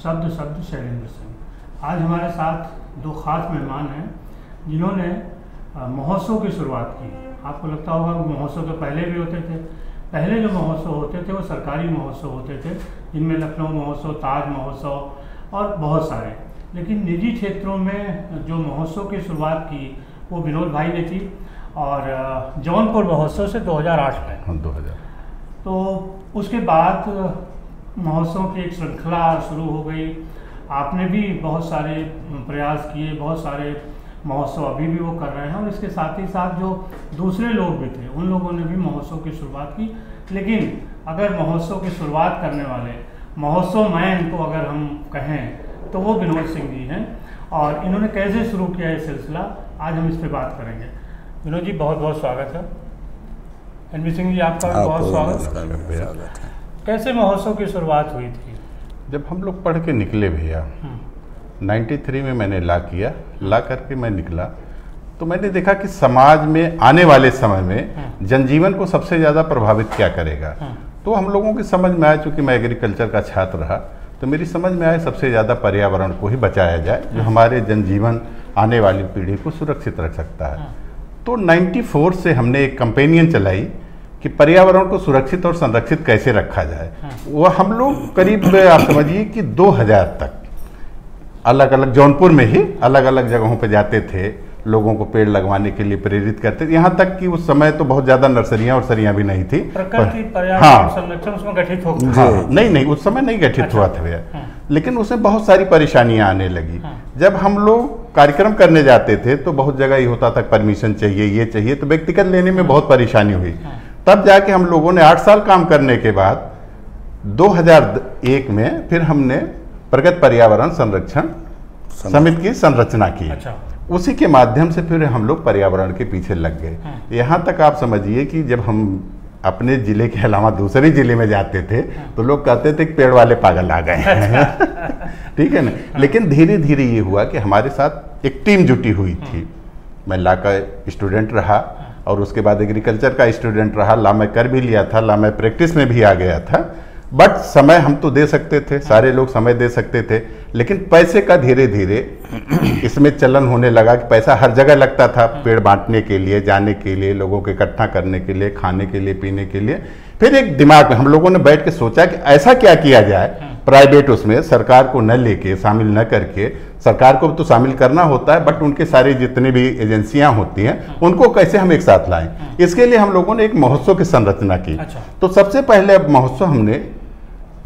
शब्द शैलेंद्र सिंह। आज हमारे साथ दो खास मेहमान हैं जिन्होंने महोत्सव की शुरुआत की। आपको लगता होगा महोत्सव तो पहले भी होते थे। पहले जो महोत्सव होते थे वो सरकारी महोत्सव होते थे, जिनमें लखनऊ महोत्सव, ताज महोत्सव और बहुत सारे। लेकिन निजी क्षेत्रों में जो महोत्सव की शुरुआत की वो विनोद भाई ने की, और जौनपुर महोत्सव से 2008 में 2000। तो उसके बाद महोत्सव की एक श्रृंखला शुरू हो गई। आपने भी बहुत सारे प्रयास किए, बहुत सारे महोत्सव अभी भी वो कर रहे हैं, और इसके साथ ही साथ जो दूसरे लोग भी थे उन लोगों ने भी महोत्सव की शुरुआत की। लेकिन अगर महोत्सव की शुरुआत करने वाले महोत्सव मैन को अगर हम कहें तो वो विनोद सिंह जी हैं, और इन्होंने कैसे शुरू किया ये सिलसिला, आज हम इस पर बात करेंगे। विनोद जी बहुत बहुत स्वागत है। एनवी सिंह जी आपका बहुत स्वागत। कैसे महोत्सव की शुरुआत हुई थी? जब हम लोग पढ़ के निकले भैया, 93 में मैंने ला किया, ला करके मैं निकला तो मैंने देखा कि समाज में आने वाले समय में जनजीवन को सबसे ज़्यादा प्रभावित क्या करेगा। तो हम लोगों की समझ में आया, चूँकि मैं एग्रीकल्चर का छात्र रहा, तो मेरी समझ में आया सबसे ज़्यादा पर्यावरण को ही बचाया जाए, जो हमारे जनजीवन आने वाली पीढ़ी को सुरक्षित रख सकता है। तो 94 से हमने एक कैंपेनियन चलाई कि पर्यावरण को सुरक्षित और संरक्षित कैसे रखा जाए। वह हम लोग करीब आप समझिए कि 2000 तक अलग अलग जौनपुर में ही अलग अलग जगहों पर जाते थे, लोगों को पेड़ लगवाने के लिए प्रेरित करते थे। यहाँ तक कि उस समय तो बहुत ज़्यादा नर्सरियाँ और सरियाँ भी नहीं थी। प्रकृति पर्यावरण संरक्षण उसमें गठित हो गया। हाँ, नहीं उस समय नहीं गठित हुआ था भैया, लेकिन उसमें बहुत सारी परेशानियाँ आने लगी। जब हम लोग कार्यक्रम करने जाते थे तो बहुत जगह ये होता था परमिशन चाहिए, ये चाहिए, तो व्यक्तिगत लेने में बहुत परेशानी हुई। तब जाके हम लोगों ने 8 साल काम करने के बाद 2001 में फिर हमने प्रगत पर्यावरण संरक्षण समिति की संरचना की। उसी के माध्यम से फिर हम लोग पर्यावरण के पीछे लग गए। यहाँ तक आप समझिए कि जब हम अपने जिले के अलावा दूसरे जिले में जाते थे तो लोग कहते थे कि पेड़ वाले पागल आ गए हैं। ठीक है ना। लेकिन धीरे धीरे ये हुआ कि हमारे साथ एक टीम जुटी हुई थी। मैं ला का स्टूडेंट रहा और उसके बाद एग्रीकल्चर का स्टूडेंट रहा। ला मैं कर भी लिया था, ला मैं प्रैक्टिस में भी आ गया था। बट समय हम तो दे सकते थे, सारे लोग समय दे सकते थे, लेकिन पैसे का धीरे धीरे इसमें चलन होने लगा कि पैसा हर जगह लगता था, पेड़ बांटने के लिए, जाने के लिए, लोगों को इकट्ठा करने के लिए, खाने के लिए, पीने के लिए। फिर एक दिमाग में हम लोगों ने बैठ के सोचा कि ऐसा क्या किया जाए, प्राइवेट उसमें सरकार को न लेके, शामिल न करके, सरकार को तो शामिल करना होता है बट उनके सारे जितने भी एजेंसियां होती हैं उनको कैसे हम एक साथ लाएं। इसके लिए हम लोगों ने एक महोत्सव की संरचना की। तो सबसे पहले अब महोत्सव हमने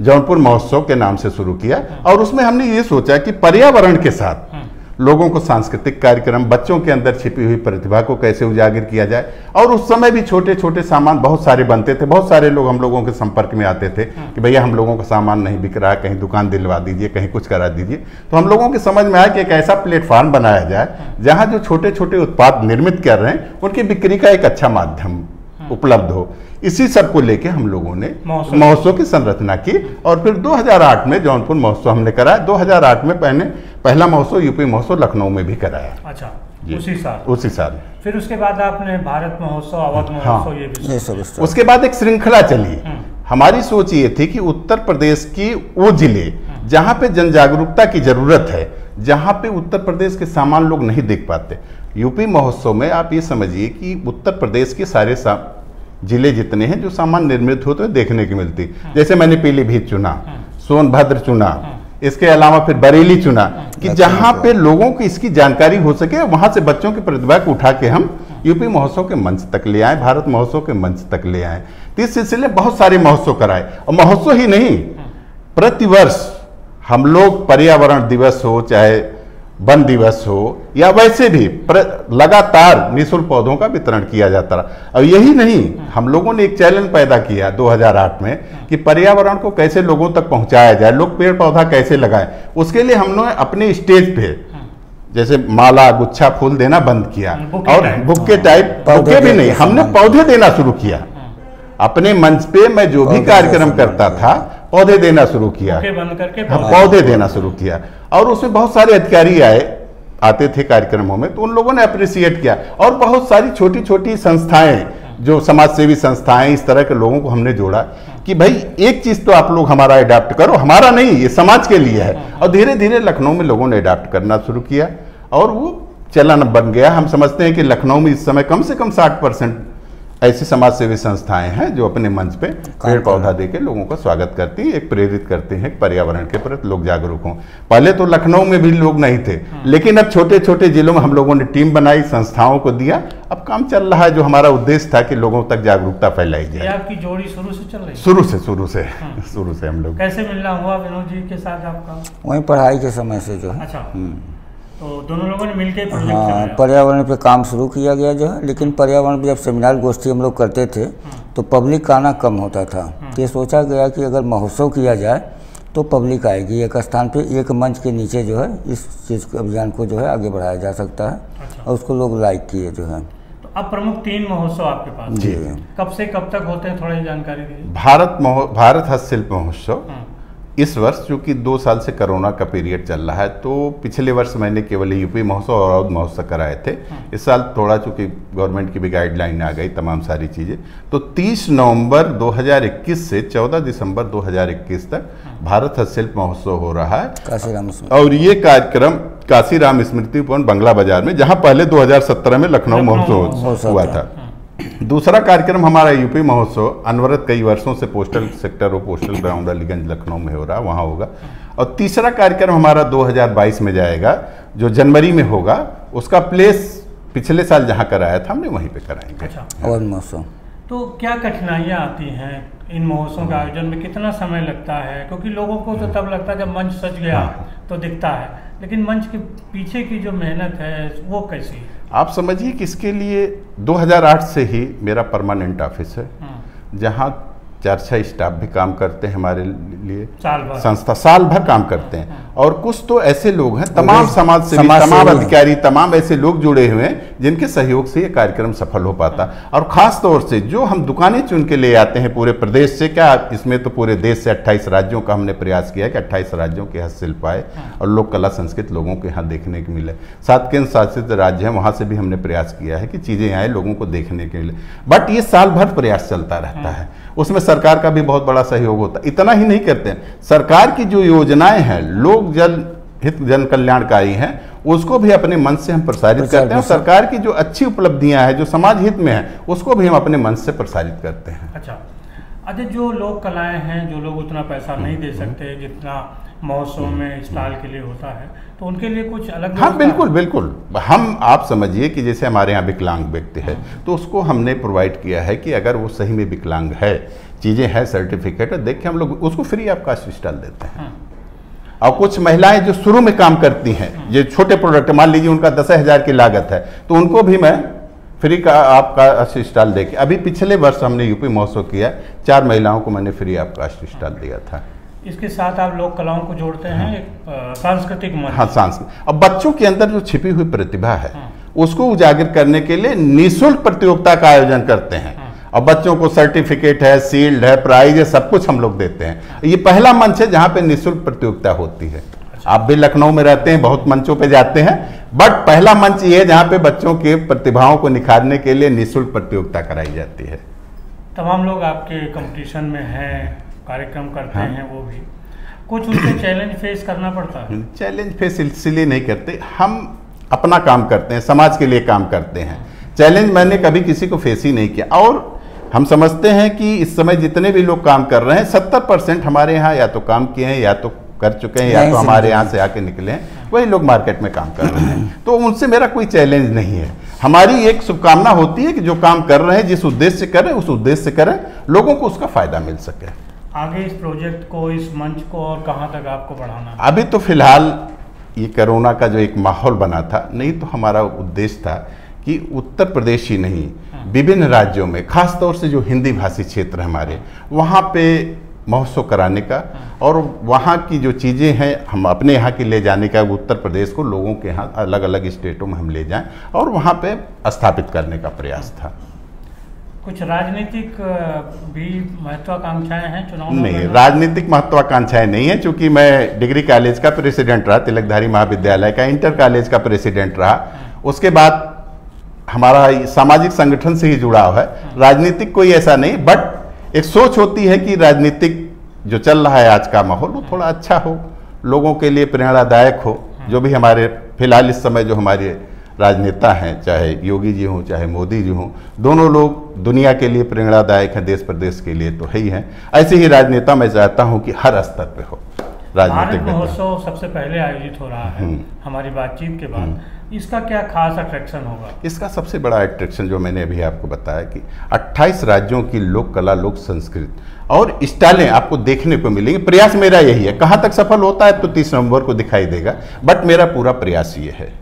जौनपुर महोत्सव के नाम से शुरू किया, और उसमें हमने ये सोचा कि पर्यावरण के साथ लोगों को सांस्कृतिक कार्यक्रम, बच्चों के अंदर छिपी हुई प्रतिभा को कैसे उजागर किया जाए। और उस समय भी छोटे छोटे सामान बहुत सारे बनते थे, बहुत सारे लोग हम लोगों के संपर्क में आते थे कि भैया हम लोगों का सामान नहीं बिक रहा, कहीं दुकान दिलवा दीजिए, कहीं कुछ करा दीजिए। तो हम लोगों की समझ में आया कि एक ऐसा प्लेटफॉर्म बनाया जाए जहाँ जो छोटे छोटे उत्पाद निर्मित कर रहे हैं उनकी बिक्री का एक अच्छा माध्यम उपलब्ध हो। इसी सब को लेके हम लोगों ने महोत्सव की संरचना की, और फिर 2008 में जौनपुर महोत्सव हमने कराया। 2008 में पहला महोत्सव यूपी महोत्सव लखनऊ में भी कराया। अच्छा, उसी साल। फिर उसके बाद आपने भारत महोत्सव, अवध महोत्सव, ये सब। उसके बाद एक श्रृंखला चली। हमारी सोच ये थी कि उत्तर प्रदेश की वो जिले जहाँ पे जन जागरूकता की जरूरत है, जहाँ पे उत्तर प्रदेश के सामान लोग नहीं देख पाते। यूपी महोत्सव में आप ये समझिए कि उत्तर प्रदेश के सारे जिले जितने हैं जो सामान निर्मित होते हुए देखने की मिलती, जैसे मैंने पीलीभीत चुना, सोनभद्र चुना, इसके अलावा फिर बरेली चुना, कि जहाँ पे लोगों की इसकी जानकारी हो सके, वहाँ से बच्चों की प्रतिभा को उठा के हम यूपी महोत्सव के मंच तक ले आए, भारत महोत्सव के मंच तक ले आए। तो इस सिलसिले बहुत सारे महोत्सव कराए। और महोत्सव ही नहीं, प्रतिवर्ष हम लोग पर्यावरण दिवस हो, चाहे वन दिवस हो, या वैसे भी लगातार निःशुल्क पौधों का वितरण किया जाता रहा। और यही नहीं, हम लोगों ने एक चैलेंज पैदा किया 2008 में कि पर्यावरण को कैसे लोगों तक पहुंचाया जाए, लोग पेड़ पौधा कैसे लगाएं। उसके लिए हमने अपने स्टेज पे जैसे माला, गुच्छा, फूल देना बंद किया, और बुके टाइप, बुके भी नहीं, हमने पौधे देना शुरू किया। अपने मंच पे मैं जो भी कार्यक्रम करता था पौधे देना शुरू किया, पौधे देना शुरू किया। और उसमें बहुत सारे अधिकारी आते थे कार्यक्रमों में, तो उन लोगों ने अप्रिशिएट किया। और बहुत सारी छोटी छोटी संस्थाएं जो समाज सेवी संस्थाएं, इस तरह के लोगों को हमने जोड़ा कि भाई एक चीज तो आप लोग हमारा अडॉप्ट करो, हमारा नहीं, ये समाज के लिए है। और धीरे धीरे लखनऊ में लोगों ने अडॉप्ट करना शुरू किया और वो चलन बन गया। हम समझते हैं कि लखनऊ में इस समय कम से कम 60% ऐसी समाज सेवी संस्थाएं हैं जो अपने मंच पे पेड़ पौधा देके लोगों का स्वागत करती हैं, एक प्रेरित करती हैं पर्यावरण के प्रति लोग जागरूक हों। पहले तो लखनऊ में भी लोग नहीं थे, लेकिन अब छोटे छोटे जिलों में हम लोगों ने टीम बनाई, संस्थाओं को दिया, अब काम चल रहा है। जो हमारा उद्देश्य था कि लोगों तक जागरूकता फैलाई जाए। आपकी जोड़ी शुरू से चल रही है? शुरू से हम लोग। कैसे मिलना हुआ विनोद जी के साथ आपका? वहीं पढ़ाई के समय से जो है। अच्छा, तो दोनों लोगों ने मिलकर हाँ, पर्यावरण पे काम शुरू किया गया जो है। लेकिन पर्यावरण पे जब सेमिनार गोष्ठी हम लोग करते थे तो पब्लिक का आना कम होता था। तो ये सोचा गया कि अगर महोत्सव किया जाए तो पब्लिक आएगी, एक स्थान पे एक मंच के नीचे जो है इस चीज़ अभियान को जो है आगे बढ़ाया जा सकता है। अच्छा। और उसको लोग लाइक किए जो है। तो अब प्रमुख 3 महोत्सव आपके पास जी, कब से कब तक होते हैं, थोड़ी जानकारी दीजिए। भारत हस्तशिल्प महोत्सव इस वर्ष, चूंकि 2 साल से कोरोना का पीरियड चल रहा है, तो पिछले वर्ष मैंने केवल यूपी महोत्सव और औध महोत्सव कराए थे। इस साल थोड़ा चूंकि गवर्नमेंट की भी गाइडलाइन आ गई, तमाम सारी चीज़ें, तो 30 नवंबर 2021 से 14 दिसंबर 2021 तक भारत हस्तशिल्प महोत्सव हो रहा है काशीराम। और ये कार्यक्रम काशीराम स्मृति भवन बंगला बाजार में, जहाँ पहले 2017 में लखनऊ महोत्सव हुआ था। दूसरा कार्यक्रम हमारा यूपी महोत्सव अनवरत कई वर्षों से पोस्टल सेक्टर और पोस्टल ग्राउंड अलीगंज लखनऊ में हो रहा है, वहाँ होगा। और तीसरा कार्यक्रम हमारा 2022 में जाएगा, जो जनवरी में होगा। उसका प्लेस पिछले साल जहाँ कराया था हमने वहीं पे कराएंगे। अच्छा। और महोत्सव तो क्या कठिनाइयाँ आती हैं इन महोत्सवों के आयोजन में? कितना समय लगता है? क्योंकि लोगों को तो तब लगता है जब मंच सज गया तो दिखता है, लेकिन मंच के पीछे की जो मेहनत है वो कैसी है? आप समझिए कि इसके लिए 2008 से ही मेरा परमानेंट ऑफिस है, जहाँ 4-6 स्टाफ भी काम करते हैं हमारे लिए। संस्था साल भर काम करते हैं। और कुछ तो ऐसे लोग हैं, तमाम समाज सेवी, तमाम अधिकारी, तमाम ऐसे लोग जुड़े हुए हैं जिनके सहयोग से ये कार्यक्रम सफल हो पाता। और ख़ास तौर से जो हम दुकानें चुन के ले आते हैं पूरे प्रदेश से, क्या इसमें तो पूरे देश से 28 राज्यों का हमने प्रयास किया कि 28 राज्यों के हस्तशिल्प आए और लोक कला संस्कृति लोगों के यहाँ देखने को मिले। 7 केंद्र शासित राज्य हैं, वहाँ से भी हमने प्रयास किया है कि चीज़ें आए लोगों को देखने के लिए। बट ये साल भर प्रयास चलता रहता है, उसमें सरकार का भी बहुत बड़ा सहयोग होता है। इतना ही नहीं करते हैं, सरकार की जो योजनाएं हैं, लोक जन हित जन कल्याणकारी हैं, उसको भी अपने मंच से हम प्रसारित करते हैं। और सरकार की जो अच्छी उपलब्धियां हैं, जो समाज हित में है, उसको भी हम अपने मंच से प्रसारित करते हैं। अच्छा, जो लोक कलाएं हैं, जो लोग उतना पैसा नहीं दे सकते जितना महोत्सव में स्टॉल के लिए होता है, तो उनके लिए कुछ अलग? हाँ, बिल्कुल बिल्कुल। हम, आप समझिए कि जैसे हमारे यहाँ विकलांग व्यक्ति है, तो उसको हमने प्रोवाइड किया है कि अगर वो सही में विकलांग है, चीज़ें हैं, सर्टिफिकेट देख के हम लोग उसको फ्री ऑफ कास्ट स्टॉल देते हैं। और कुछ महिलाएं जो शुरू में काम करती हैं, ये छोटे प्रोडक्ट, मान लीजिए उनका 10,000 की लागत है, तो उनको भी मैं फ्री का आपका स्टॉल देके, अभी पिछले वर्ष हमने यूपी महोत्सव किया, 4 महिलाओं को मैंने फ्री ऑफ कास्ट स्टॉल दिया था। इसके साथ आप लोक कलाओं को जोड़ते हैं, एक सांस्कृतिक मंच। हाँ, सांस्कृतिक। अब बच्चों के अंदर जो छिपी हुई प्रतिभा है, उसको उजागर करने के लिए निःशुल्क प्रतियोगिता का आयोजन करते हैं। और बच्चों को सर्टिफिकेट है, शील्ड है, प्राइज है, सब कुछ हम लोग देते हैं। ये पहला मंच है जहाँ पे निःशुल्क प्रतियोगिता होती है। आप भी लखनऊ में रहते हैं, बहुत मंचों पे जाते हैं, बट पहला मंच ये है जहाँ पे बच्चों के प्रतिभाओं को निखारने के लिए निःशुल्क प्रतियोगिता कराई जाती है। तमाम लोग आपके कंपटीशन में हैं, कार्यक्रम करते हैं, वो भी कुछ उनसे चैलेंज फेस करना पड़ता है? चैलेंज फेस इसलिए नहीं करते, हम अपना काम करते हैं, समाज के लिए काम करते हैं। चैलेंज मैंने कभी किसी को फेस ही नहीं किया। और हम समझते हैं कि इस समय जितने भी लोग काम कर रहे हैं, 70% हमारे यहाँ या तो काम किए हैं, या तो कर चुके हैं, या तो हमारे यहाँ से आके निकले हैं, वही लोग मार्केट में काम कर रहे हैं। तो उनसे मेरा कोई चैलेंज नहीं है। हमारी एक शुभकामना होती है कि जो काम कर रहे हैं, जिस उद्देश्य से करें, उस उद्देश्य से करें, लोगों को उसका फायदा मिल सके। आगे इस प्रोजेक्ट को, इस मंच को और कहाँ तक आपको बढ़ाना है? अभी तो फिलहाल ये कोरोना का जो एक माहौल बना था, नहीं तो हमारा उद्देश्य था कि उत्तर प्रदेश ही नहीं, विभिन्न राज्यों में, खास तौर से जो हिंदी भाषी क्षेत्र हमारे, वहाँ पे महोत्सव कराने का, और वहाँ की जो चीज़ें हैं हम अपने यहाँ की ले जाने का, उत्तर प्रदेश को लोगों के यहाँ अलग अलग स्टेटों में हम ले जाएं और वहाँ पे स्थापित करने का प्रयास था। कुछ राजनीतिक भी महत्वाकांक्षाएं हैं चुनाव में? नहीं, राजनीतिक महत्वाकांक्षाएं नहीं है, क्योंकि मैं डिग्री कॉलेज का प्रेसिडेंट रहा, तिलकधारी महाविद्यालय का इंटर कॉलेज का प्रेसिडेंट रहा, उसके बाद हमारा सामाजिक संगठन से ही जुड़ाव है, राजनीतिक कोई ऐसा नहीं, बट एक सोच होती है कि राजनीतिक जो चल रहा है आज का माहौल वो थोड़ा अच्छा हो, लोगों के लिए प्रेरणादायक हो। जो भी हमारे फिलहाल इस समय जो हमारे राजनेता हैं, चाहे योगी जी हों चाहे मोदी जी हों, दोनों लोग दुनिया के लिए प्रेरणादायक हैं, देश प्रदेश के लिए तो है ही हैं। ऐसे ही राजनेता मैं चाहता हूं कि हर स्तर पे हो। राजनीतिक महोत्सव सबसे पहले आयोजित हो रहा है हमारी बातचीत के बाद, इसका क्या खास अट्रैक्शन होगा? इसका सबसे बड़ा अट्रैक्शन जो मैंने अभी आपको बताया कि 28 राज्यों की लोक कला, लोक संस्कृति और स्टाइलें आपको देखने को मिलेंगी। प्रयास मेरा यही है, कहाँ तक सफल होता है तो 30 नवंबर को दिखाई देगा, बट मेरा पूरा प्रयास ये है।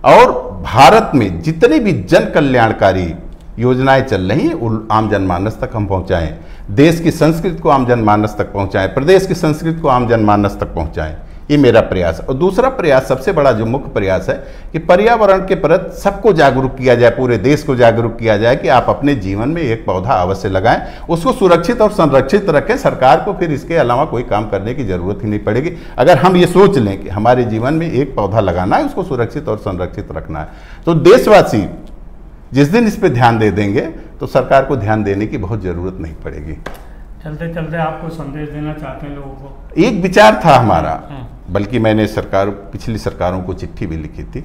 और भारत में जितनी भी जन कल्याणकारी योजनाएं चल रही हैं वो आम जनमानस तक हम पहुंचाएं, देश की संस्कृति को आम जनमानस तक पहुंचाएं, प्रदेश की संस्कृति को आम जनमानस तक पहुंचाएं, ये मेरा प्रयास। और दूसरा प्रयास, सबसे बड़ा जो मुख्य प्रयास है कि पर्यावरण के प्रति सबको जागरूक किया जाए, पूरे देश को जागरूक किया जाए कि आप अपने जीवन में एक पौधा अवश्य लगाएं, उसको सुरक्षित और संरक्षित रखें। सरकार को फिर इसके अलावा कोई काम करने की जरूरत ही नहीं पड़ेगी। अगर हम ये सोच लें कि हमारे जीवन में एक पौधा लगाना है, उसको सुरक्षित और संरक्षित रखना है, तो देशवासी जिस दिन इस पर ध्यान दे देंगे तो सरकार को ध्यान देने की बहुत जरूरत नहीं पड़ेगी। चलते चलते आपको संदेश देना चाहते हैं लोगों को? एक विचार था हमारा, बल्कि मैंने पिछली सरकारों को चिट्ठी भी लिखी थी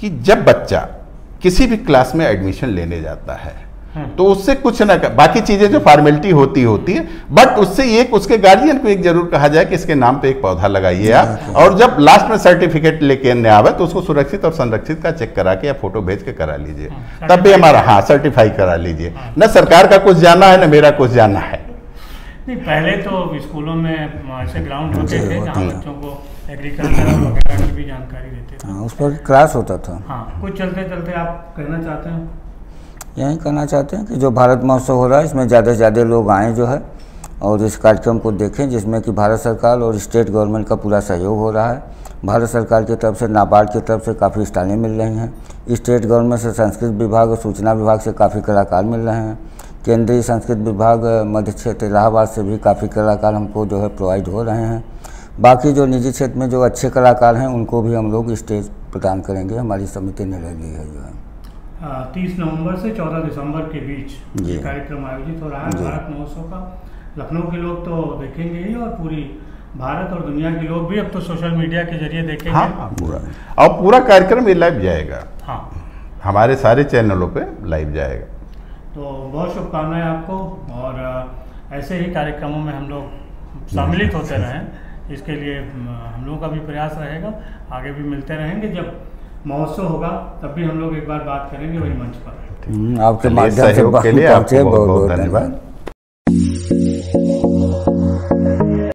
कि जब बच्चा किसी भी क्लास में एडमिशन लेने जाता है तो उससे कुछ ना, बाकी चीजें जो फॉर्मेलिटी होती है, बट उससे एक उसके गार्जियन को एक जरूर कहा जाए कि इसके नाम पे एक पौधा लगाइए आप, और जब लास्ट में सर्टिफिकेट लेके न आवे तो उसको सुरक्षित और संरक्षित का चेक करा के या फोटो भेज के करा लीजिए, तब भी हमारा सर्टिफाई करा लीजिए। न सरकार का कुछ जाना है न मेरा कुछ जाना है। नहीं, पहले तो स्कूलों में ऐसे ग्राउंड होते थे जहाँ बच्चों को एग्रीकल्चर वगैरह की भी जानकारी देते थे, उस पर क्लास होता था। हाँ, कुछ चलते चलते आप कहना चाहते हैं? यही कहना चाहते हैं कि जो भारत महोत्सव हो रहा है इसमें ज़्यादा से ज़्यादा लोग आएँ जो है और इस कार्यक्रम को देखें, जिसमें कि भारत सरकार और स्टेट गवर्नमेंट का पूरा सहयोग हो रहा है। भारत सरकार की तरफ से, नाबार्ड की तरफ से काफ़ी स्टालें मिल रही हैं, स्टेट गवर्नमेंट से संस्कृत विभाग और सूचना विभाग से काफ़ी कलाकार मिल रहे हैं, केंद्रीय संस्कृत विभाग मध्य क्षेत्र इलाहाबाद से भी काफ़ी कलाकार हमको जो है प्रोवाइड हो रहे हैं। बाकी जो निजी क्षेत्र में जो अच्छे कलाकार हैं उनको भी हम लोग स्टेज प्रदान करेंगे, हमारी समिति ने ले ली है जो है। 30 नवंबर से 14 दिसंबर के बीच ये कार्यक्रम आयोजित हो रहा है भारत महोत्सव का। लखनऊ के लोग तो देखेंगे ही और पूरी भारत और दुनिया के लोग भी अब तो सोशल मीडिया के जरिए देखेंगे। हाँ, पूरा कार्यक्रम ये लाइव जाएगा। हाँ, हमारे सारे चैनलों पे लाइव जाएगा। तो बहुत शुभकामनाएं आपको, और ऐसे ही कार्यक्रमों में हम लोग सम्मिलित होते रहें, इसके लिए हम लोगों का भी प्रयास रहेगा। आगे भी मिलते रहेंगे, जब महोत्सव होगा तब भी हम लोग एक बार बात करेंगे वही मंच पर। आपके माध्यम से बहुत बहुत धन्यवाद।